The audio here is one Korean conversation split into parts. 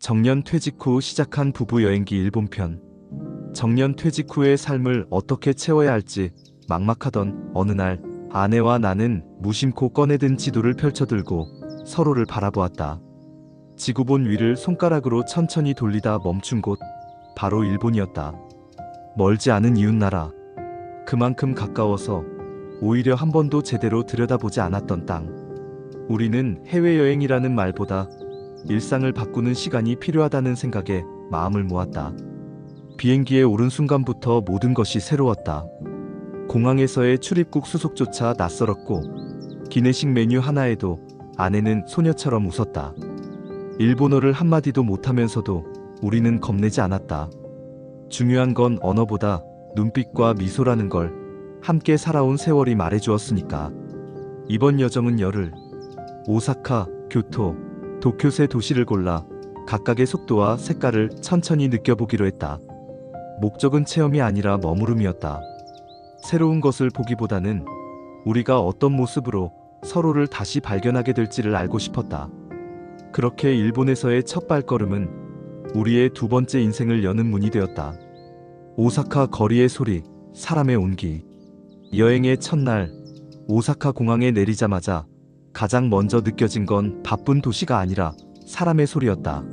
정년 퇴직 후 시작한 부부 여행기 일본편. 정년 퇴직 후의 삶을 어떻게 채워야 할지 막막하던 어느 날, 아내와 나는 무심코 꺼내든 지도를 펼쳐들고 서로를 바라보았다. 지구본 위를 손가락으로 천천히 돌리다 멈춘 곳, 바로 일본이었다. 멀지 않은 이웃나라. 그만큼 가까워서 오히려 한 번도 제대로 들여다보지 않았던 땅. 우리는 해외여행이라는 말보다 일상을 바꾸는 시간이 필요하다는 생각에 마음을 모았다. 비행기에 오른 순간부터 모든 것이 새로웠다. 공항에서의 출입국 수속조차 낯설었고, 기내식 메뉴 하나에도 아내는 소녀처럼 웃었다. 일본어를 한마디도 못하면서도 우리는 겁내지 않았다. 중요한 건 언어보다 눈빛과 미소라는 걸 함께 살아온 세월이 말해주었으니까. 이번 여정은 열흘. 오사카, 교토, 도쿄 세 도시를 골라 각각의 속도와 색깔을 천천히 느껴보기로 했다. 목적은 체험이 아니라 머무름이었다. 새로운 것을 보기보다는 우리가 어떤 모습으로 서로를 다시 발견하게 될지를 알고 싶었다. 그렇게 일본에서의 첫 발걸음은 우리의 두 번째 인생을 여는 문이 되었다. 오사카 거리의 소리, 사람의 온기. 여행의 첫날, 오사카 공항에 내리자마자 가장 먼저 느껴진 건 바쁜 도시가 아니라 사람의 소리였다.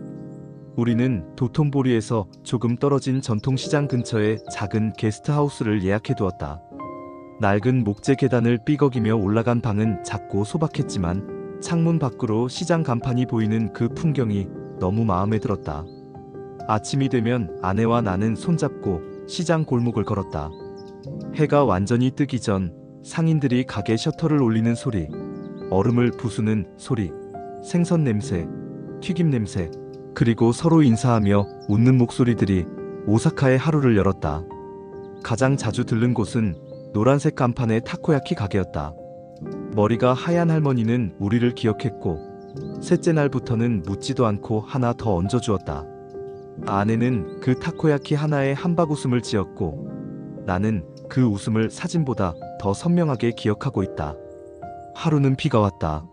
우리는 도톤보리에서 조금 떨어진 전통시장 근처에 작은 게스트하우스를 예약해두었다. 낡은 목재 계단을 삐걱이며 올라간 방은 작고 소박했지만 창문 밖으로 시장 간판이 보이는 그 풍경이 너무 마음에 들었다. 아침이 되면 아내와 나는 손잡고 시장 골목을 걸었다. 해가 완전히 뜨기 전 상인들이 가게 셔터를 올리는 소리, 얼음을 부수는 소리, 생선 냄새, 튀김 냄새, 그리고 서로 인사하며 웃는 목소리들이 오사카의 하루를 열었다. 가장 자주 들른 곳은 노란색 간판의 타코야키 가게였다. 머리가 하얀 할머니는 우리를 기억했고, 셋째 날부터는 묻지도 않고 하나 더 얹어주었다. 아내는 그 타코야키 하나에 한박 웃음을 지었고, 나는 그 웃음을 사진보다 더 선명하게 기억하고 있다. 하루는 비가 왔다.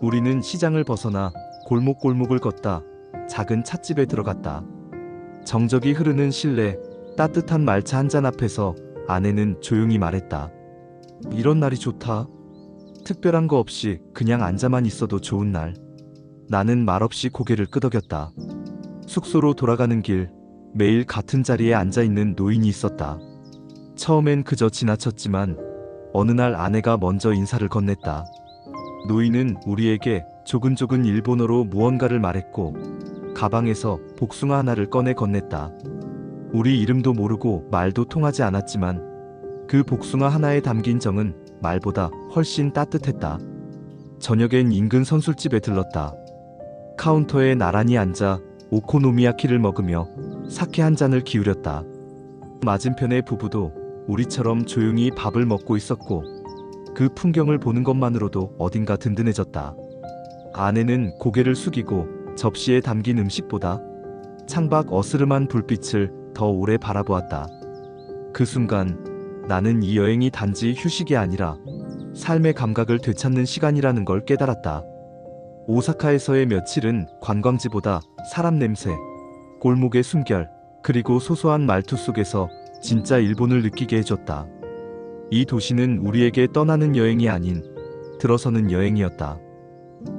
우리는 시장을 벗어나 골목골목을 걷다 작은 찻집에 들어갔다. 정적이 흐르는 실내, 따뜻한 말차 한잔 앞에서 아내는 조용히 말했다. 이런 날이 좋다. 특별한 거 없이 그냥 앉아만 있어도 좋은 날. 나는 말없이 고개를 끄덕였다. 숙소로 돌아가는 길, 매일 같은 자리에 앉아있는 노인이 있었다. 처음엔 그저 지나쳤지만 어느 날 아내가 먼저 인사를 건넸다. 노인은 우리에게 조근조근 일본어로 무언가를 말했고, 가방에서 복숭아 하나를 꺼내 건넸다. 우리 이름도 모르고 말도 통하지 않았지만 그 복숭아 하나에 담긴 정은 말보다 훨씬 따뜻했다. 저녁엔 인근 선술집에 들렀다. 카운터에 나란히 앉아 오코노미야키를 먹으며 사케 한 잔을 기울였다. 맞은편의 부부도 우리처럼 조용히 밥을 먹고 있었고, 그 풍경을 보는 것만으로도 어딘가 든든해졌다. 아내는 고개를 숙이고 접시에 담긴 음식보다 창밖 어스름한 불빛을 더 오래 바라보았다. 그 순간 나는 이 여행이 단지 휴식이 아니라 삶의 감각을 되찾는 시간이라는 걸 깨달았다. 오사카에서의 며칠은 관광지보다 사람 냄새, 골목의 숨결, 그리고 소소한 말투 속에서 진짜 일본을 느끼게 해줬다. 이 도시는 우리에게 떠나는 여행이 아닌 들어서는 여행이었다.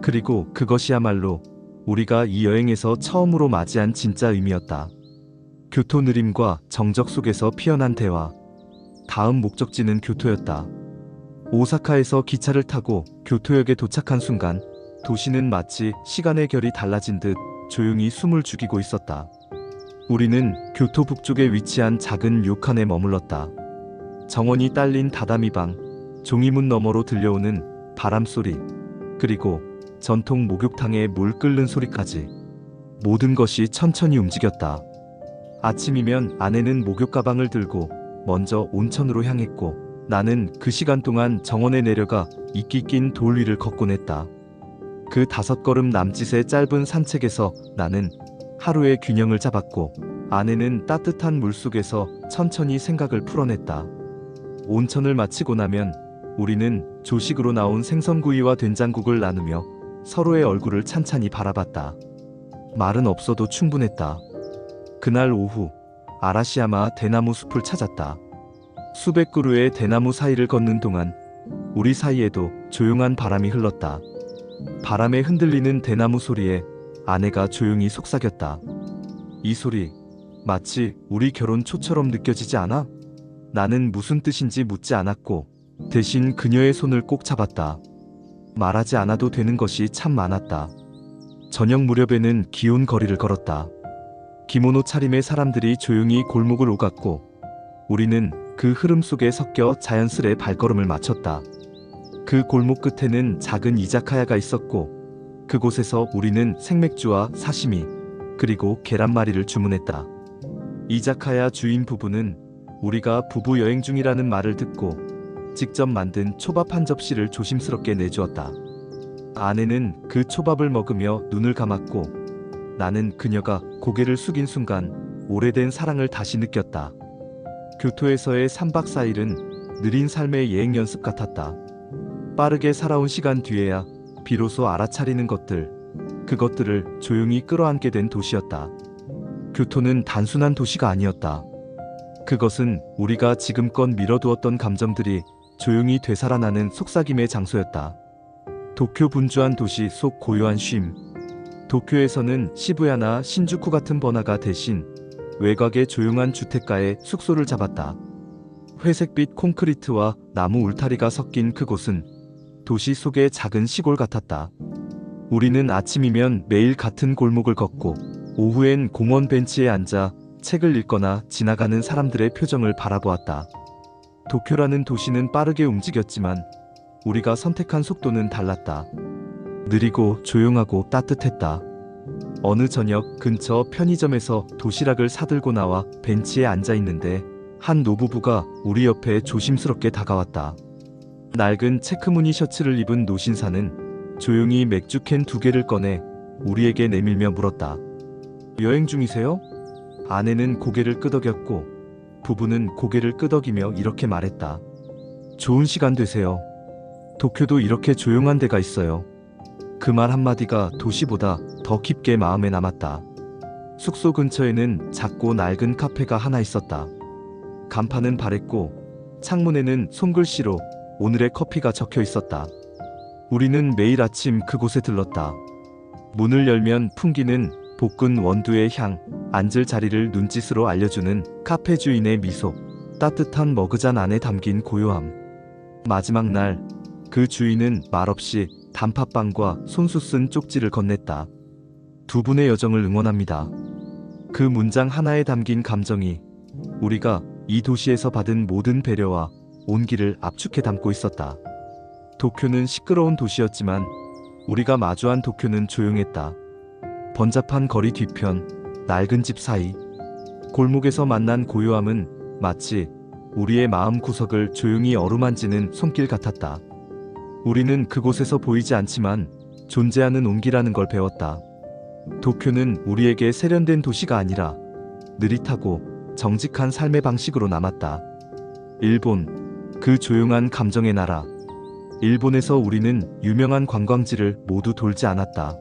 그리고 그것이야말로 우리가 이 여행에서 처음으로 맞이한 진짜 의미였다. 교토 느림과 정적 속에서 피어난 대화. 다음 목적지는 교토였다. 오사카에서 기차를 타고 교토역에 도착한 순간 도시는 마치 시간의 결이 달라진 듯 조용히 숨을 죽이고 있었다. 우리는 교토 북쪽에 위치한 작은 료칸에 머물렀다. 정원이 딸린 다다미방, 종이문 너머로 들려오는 바람소리, 그리고 전통 목욕탕의 물 끓는 소리까지 모든 것이 천천히 움직였다. 아침이면 아내는 목욕 가방을 들고 먼저 온천으로 향했고, 나는 그 시간 동안 정원에 내려가 이끼 낀 돌 위를 걷곤 했다. 그 5걸음 남짓의 짧은 산책에서 나는 하루의 균형을 잡았고, 아내는 따뜻한 물속에서 천천히 생각을 풀어냈다. 온천을 마치고 나면 우리는 조식으로 나온 생선구이와 된장국을 나누며 서로의 얼굴을 찬찬히 바라봤다. 말은 없어도 충분했다. 그날 오후 아라시야마 대나무 숲을 찾았다. 수백 그루의 대나무 사이를 걷는 동안 우리 사이에도 조용한 바람이 흘렀다. 바람에 흔들리는 대나무 소리에 아내가 조용히 속삭였다. 이 소리 마치 우리 결혼 초처럼 느껴지지 않아? 나는 무슨 뜻인지 묻지 않았고 대신 그녀의 손을 꼭 잡았다. 말하지 않아도 되는 것이 참 많았다. 저녁 무렵에는 기온 거리를 걸었다. 기모노 차림의 사람들이 조용히 골목을 오갔고 우리는 그 흐름 속에 섞여 자연스레 발걸음을 맞췄다. 그 골목 끝에는 작은 이자카야가 있었고 그곳에서 우리는 생맥주와 사시미 그리고 계란말이를 주문했다. 이자카야 주인 부부는 우리가 부부 여행 중이라는 말을 듣고 직접 만든 초밥 한 접시를 조심스럽게 내주었다. 아내는 그 초밥을 먹으며 눈을 감았고 나는 그녀가 고개를 숙인 순간 오래된 사랑을 다시 느꼈다. 교토에서의 3박 4일은 느린 삶의 예행 연습 같았다. 빠르게 살아온 시간 뒤에야 비로소 알아차리는 것들, 그것들을 조용히 끌어안게 된 도시였다. 교토는 단순한 도시가 아니었다. 그것은 우리가 지금껏 밀어두었던 감정들이 조용히 되살아나는 속삭임의 장소였다. 도쿄 분주한 도시 속 고요한 쉼. 도쿄에서는 시부야나 신주쿠 같은 번화가 대신 외곽의 조용한 주택가에 숙소를 잡았다. 회색빛 콘크리트와 나무 울타리가 섞인 그곳은 도시 속의 작은 시골 같았다. 우리는 아침이면 매일 같은 골목을 걷고 오후엔 공원 벤치에 앉아 책을 읽거나 지나가는 사람들의 표정을 바라보았다. 도쿄라는 도시는 빠르게 움직였지만 우리가 선택한 속도는 달랐다. 느리고 조용하고 따뜻했다. 어느 저녁 근처 편의점에서 도시락을 사들고 나와 벤치에 앉아 있는데 한 노부부가 우리 옆에 조심스럽게 다가왔다. 낡은 체크무늬 셔츠를 입은 노신사는 조용히 맥주캔 2개를 꺼내 우리에게 내밀며 물었다. 여행 중이세요? 아내는 고개를 끄덕였고 부부는 고개를 끄덕이며 이렇게 말했다. 좋은 시간 되세요. 도쿄도 이렇게 조용한 데가 있어요. 그 말 한마디가 도시보다 더 깊게 마음에 남았다. 숙소 근처에는 작고 낡은 카페가 하나 있었다. 간판은 바랬고 창문에는 손글씨로 오늘의 커피가 적혀 있었다. 우리는 매일 아침 그곳에 들렀다. 문을 열면 풍기는 볶은 원두의 향, 앉을 자리를 눈짓으로 알려주는 카페 주인의 미소, 따뜻한 머그잔 안에 담긴 고요함. 마지막 날, 그 주인은 말없이 단팥빵과 손수 쓴 쪽지를 건넸다. 두 분의 여정을 응원합니다. 그 문장 하나에 담긴 감정이 우리가 이 도시에서 받은 모든 배려와 온기를 압축해 담고 있었다. 도쿄는 시끄러운 도시였지만 우리가 마주한 도쿄는 조용했다. 번잡한 거리 뒤편, 낡은 집 사이, 골목에서 만난 고요함은 마치 우리의 마음 구석을 조용히 어루만지는 손길 같았다. 우리는 그곳에서 보이지 않지만 존재하는 온기라는 걸 배웠다. 도쿄는 우리에게 세련된 도시가 아니라 느릿하고 정직한 삶의 방식으로 남았다. 일본, 그 조용한 감정의 나라. 일본에서 우리는 유명한 관광지를 모두 돌지 않았다.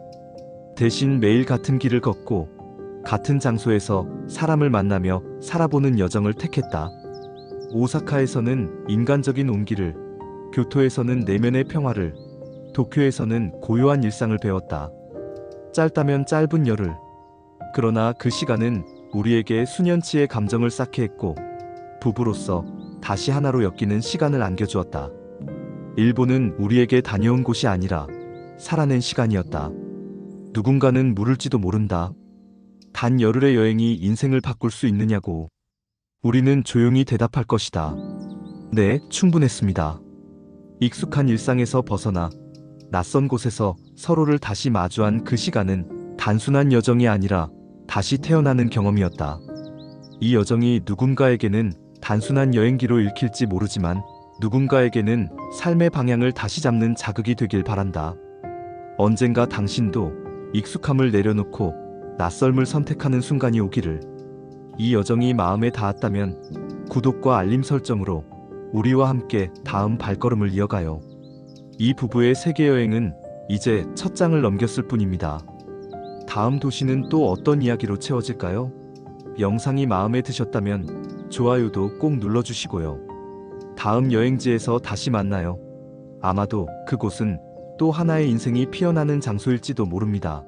대신 매일 같은 길을 걷고 같은 장소에서 사람을 만나며 살아보는 여정을 택했다. 오사카에서는 인간적인 온기를, 교토에서는 내면의 평화를, 도쿄에서는 고요한 일상을 배웠다. 짧다면 짧은 열흘. 그러나 그 시간은 우리에게 수년치의 감정을 쌓게 했고 부부로서 다시 하나로 엮이는 시간을 안겨주었다. 일본은 우리에게 다녀온 곳이 아니라 살아낸 시간이었다. 누군가는 물을지도 모른다. 단 열흘의 여행이 인생을 바꿀 수 있느냐고. 우리는 조용히 대답할 것이다. 네, 충분했습니다. 익숙한 일상에서 벗어나 낯선 곳에서 서로를 다시 마주한 그 시간은 단순한 여정이 아니라 다시 태어나는 경험이었다. 이 여정이 누군가에게는 단순한 여행기로 읽힐지 모르지만 누군가에게는 삶의 방향을 다시 잡는 자극이 되길 바란다. 언젠가 당신도 익숙함을 내려놓고 낯설음을 선택하는 순간이 오기를. 이 여정이 마음에 닿았다면 구독과 알림 설정으로 우리와 함께 다음 발걸음을 이어가요. 이 부부의 세계여행은 이제 첫 장을 넘겼을 뿐입니다. 다음 도시는 또 어떤 이야기로 채워질까요? 영상이 마음에 드셨다면 좋아요도 꼭 눌러주시고요. 다음 여행지에서 다시 만나요. 아마도 그곳은 또 하나의 인생이 피어나는 장소일지도 모릅니다.